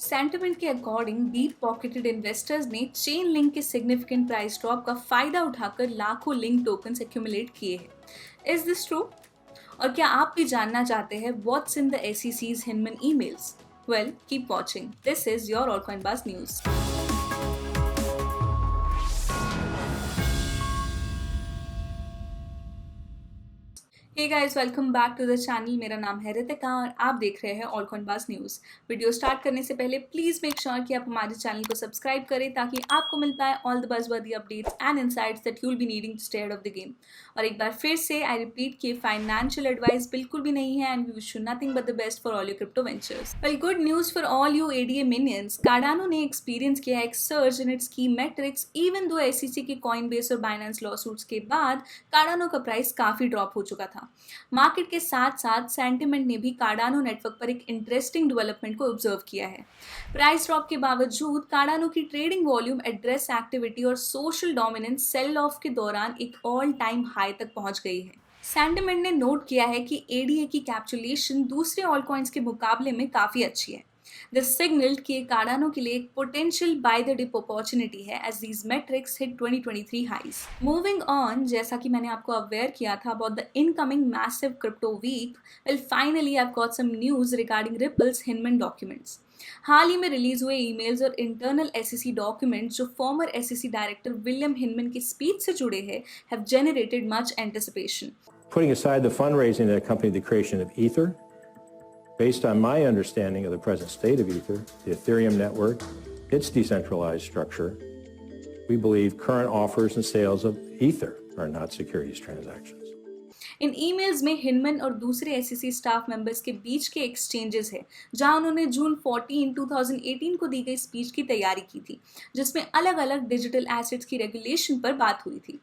Sentiment के according deep pocketed investors ने Chainlink के सिग्निफिकेंट प्राइस ड्रॉप का फायदा उठाकर लाखों लिंक टोकन्स एक्यूमुलेट किए हैं। Is this true? और क्या आप भी जानना चाहते हैं व्हाट्स इन द एसईसी's Hinman emails? Well, keep watching. This is your altcoin buzz news. Hey guys, welcome back to the channel. मेरा नाम है रितिका और आप देख रहे हैं ऑल्टकॉइन बाज न्यूज़। वीडियो स्टार्ट करने से पहले प्लीज़ मेक श्योर कि आप हमारे चैनल को सब्सक्राइब करें ताकि आपको मिल पाए all the buzzworthy updates and insights that you will be needing to stay ahead of the game. और एक बार फिर से आई रिपीट कि फाइनेंशियल एडवाइस बिल्कुल भी नहीं है and we wish you nothing but the best for all your crypto ventures. Well, good news for all you ADA minions. Cardano ने एक्सपीरियंस किया एक surge in its key metrics even though SEC के Coinbase और Binance lawsuits के बाद Cardano का price काफ़ी drop हो चुका था। मार्केट के साथ साथ सेंटिमेंट ने भी कार्डानो नेटवर्क पर एक इंटरेस्टिंग डेवलपमेंट को ऑब्जर्व किया है। प्राइस ड्रॉप के बावजूद कार्डानो की ट्रेडिंग वॉल्यूम, एड्रेस एक्टिविटी और सोशल डोमिनेंस सेल ऑफ के दौरान एक ऑल टाइम हाई तक पहुंच गई है। सेंटिमेंट ने नोट किया है कि एडीए की कैप्चुलेशन दूसरे ऑल कॉइन्स के मुकाबले में काफ़ी अच्छी है। This signaled कि कार्डानो के लिए एक potential buy the dip opportunity है as these metrics hit 2023 highs. Moving on, जैसा कि मैंने आपको अवेयर किया था about the incoming massive crypto week, well finally I've got some news regarding Ripple's Hinman documents. हाल ही में रिलीज हुए ईमेल्स और इंटरनल एसईसी डॉक्यूमेंट्स जो फॉर्मर एसईसी डायरेक्टर विलियम हिनमन की स्पीच से जुड़े हैं have generated much anticipation. Putting aside the fundraising that accompanied the creation of Ether, based on my understanding of the present state of Ether, the Ethereum network, its decentralized structure, we believe current offers and sales of Ether are not securities transactions. In emails में हिनमन और दूसरे SEC staff members के बीच के exchanges है जहां उन्होंने जून 14, 2018 को दी गई स्पीच की तैयारी की थी जिसमें अलग अलग डिजिटल एसेट्स की रेगुलेशन पर बात हुई थी।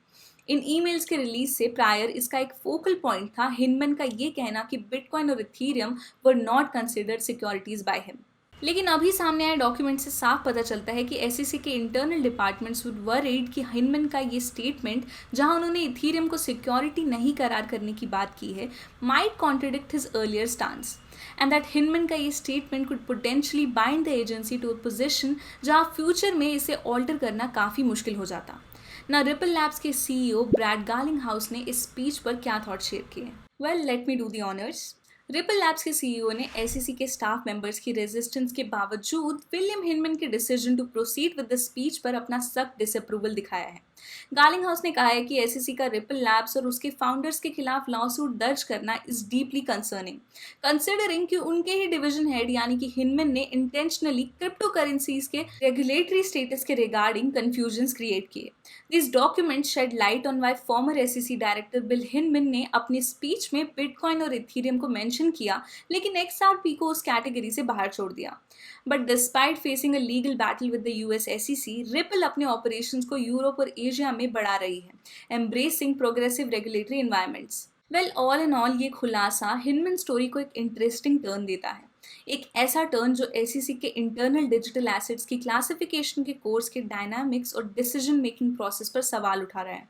इन ईमेल्स के रिलीज से प्रायर इसका एक फोकल पॉइंट था हिनमन का ये कहना कि बिटकॉइन और Ethereum were not considered securities by him. लेकिन अभी सामने आए डॉक्यूमेंट से साफ पता चलता है कि एसईसी के इंटरनल डिपार्टमेंट्स वुड वरीड कि हिनमन का ये स्टेटमेंट जहां उन्होंने इथीरियम को सिक्योरिटी नहीं करार करने की बात की है might contradict his earlier stance and that Hinman का ये statement could potentially bind the agency to a position जहां फ्यूचर में इसे ऑल्टर करना काफ़ी मुश्किल हो जाता। ना रिपल लैब्स के सीईओ ब्रैड गार्लिंगहाउस ने इस स्पीच पर क्या थॉट शेयर किए? Well, let me do the honours. Ripple Labs के सीईओ ने एसईसी के स्टाफ मेंबर्स की रेजिस्टेंस के बावजूद विलियम हिनमन के decision to proceed with the speech पर अपना सख्त डिसअप्रूवल दिखाया है। गार्लिंगहाउस ने कहा है कि एसईसी का रिपल लैब्स और उसके फाउंडर्स के खिलाफ लॉसूट दर्ज करना इज डीपली कंसर्निंग, कंसिडरिंग कि उनके ही डिवीजन हेड यानी कि हिनमन ने इंटेंशनली क्रिप्टो करेंसीज के रेगुलेटरी स्टेटस के रिगार्डिंग कंफ्यूजन्स क्रिएट किए। This document shed light on why former SEC director Bill Hinman ने अपनी स्पीच में बिटकॉइन और इथीरियम को मेंशन किया लेकिन एक्सआरपी को उस कैटेगरी से बाहर छोड़ दिया। But despite facing a legal battle with the US SEC, Ripple अपने ऑपरेशंस को यूरोप और एशिया में बढ़ा रही है, embracing progressive regulatory environments. Well, all in all ये खुलासा हिनमन स्टोरी को एक इंटरेस्टिंग टर्न देता है, एक ऐसा टर्न जो एसईसी के इंटरनल डिजिटल एसेट्स की क्लासिफिकेशन के कोर्स के डायनामिक्स और डिसीजन मेकिंग प्रोसेस पर सवाल उठा रहा है।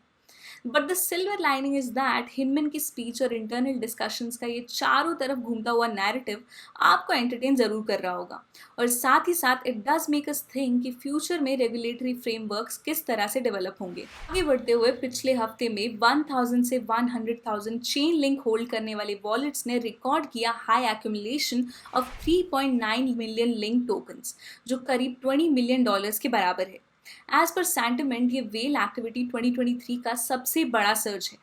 But the silver lining is that Hinman की स्पीच और इंटरनल डिस्कशंस का ये चारों तरफ घूमता हुआ नैरेटिव आपको एंटरटेन जरूर कर रहा होगा और साथ ही साथ it does make us think कि फ्यूचर में रेगुलेटरी फ्रेमवर्क्स किस तरह से डेवलप होंगे। आगे बढ़ते हुए पिछले हफ्ते में 1000 से 100,000 चेन लिंक होल्ड करने वाले वॉलेट्स ने रिकॉर्ड किया high accumulation of 3.9 million link tokens जो करीब $20 मिलियन के बराबर है। एज पर सेंटिमेंट ये वेल एक्टिविटी 2023 का सबसे बड़ा सर्ज है।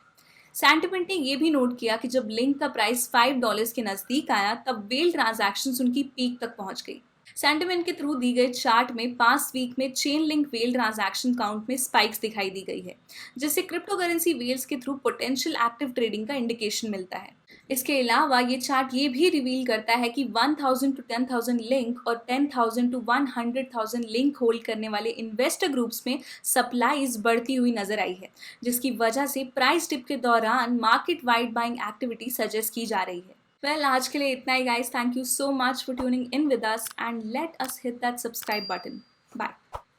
सेंटिमेंट ने यह भी नोट किया कि जब लिंक का प्राइस $5 के नजदीक आया तब वेल ट्रांजैक्शंस उनकी पीक तक पहुंच गई। सेंटिमेंट के थ्रू दी गई चार्ट में 5 वीक में chain link well transaction count में स्पाइक्स दिखाई दी गई है जिससे क्रिप्टो करेंसी वेल्स के थ्रू पोटेंशियल एक्टिव ट्रेडिंग का इंडिकेशन मिलता है। इसके अलावा ये चार्ट ये भी रिवील करता है कि 1000 to 10,000 लिंक और 10,000 to 100,000 लिंक होल्ड करने वाले इन्वेस्टर ग्रुप्स में सप्लाईज बढ़ती हुई नजर आई है जिसकी वजह से प्राइस डिप के दौरान market wide buying activity suggest की जा रही है। वेल, आज के लिए इतना ही guys. Thank you so much for tuning in with us and let us hit that subscribe button. Bye.